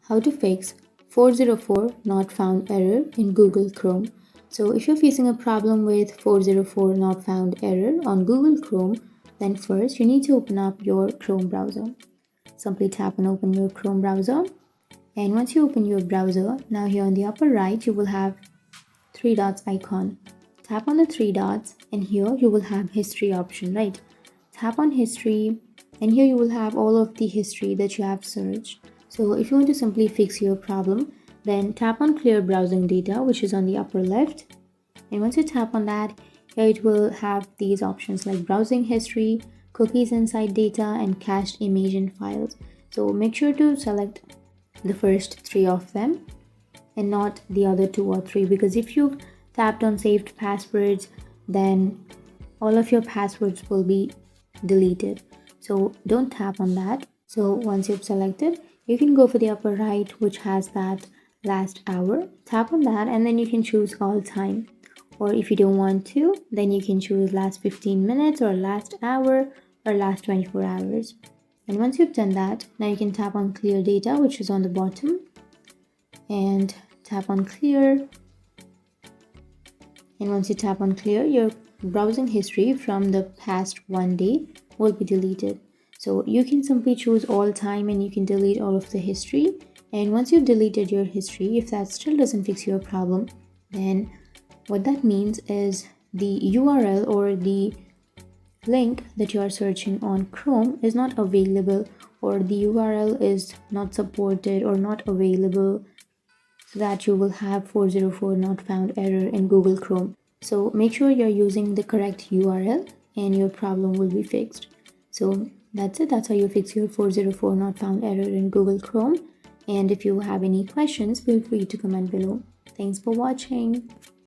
How to fix 404 not found error in Google Chrome. So if you're facing a problem with 404 not found error on Google Chrome, then first you need to open up your Chrome browser. Simply tap on open your Chrome browser. And once you open your browser, now here on the upper right, you will have three dots icon. Tap on the three dots and here you will have history option, right? Tap on history and here you will have all of the history that you have searched. So if you want to simply fix your problem, then tap on clear browsing data, which is on the upper left. And once you tap on that, here it will have these options like browsing history, cookies inside data, and cached image and files. So make sure to select the first three of them and not the other two or three, because if you've tapped on saved passwords, then all of your passwords will be deleted. So don't tap on that. So once you've selected, you can go for the upper right, which has that last hour. Tap on that and then you can choose all time. Or if you don't want to, then you can choose last 15 minutes or last hour or last 24 hours. And once you've done that, now you can tap on clear data, which is on the bottom, and tap on clear. And once you tap on clear, your browsing history from the past 1 day will be deleted. So you can simply choose all time and you can delete all of the history. And once you've deleted your history, if that still doesn't fix your problem, then what that means is the URL or the link that you are searching on Chrome is not available, or the URL is not supported or not available, so that you will have 404 not found error in Google Chrome. So make sure you're using the correct URL and your problem will be fixed. So that's it. That's how you fix your 404 not found error in Google Chrome. And if you have any questions, feel free to comment below. Thanks for watching.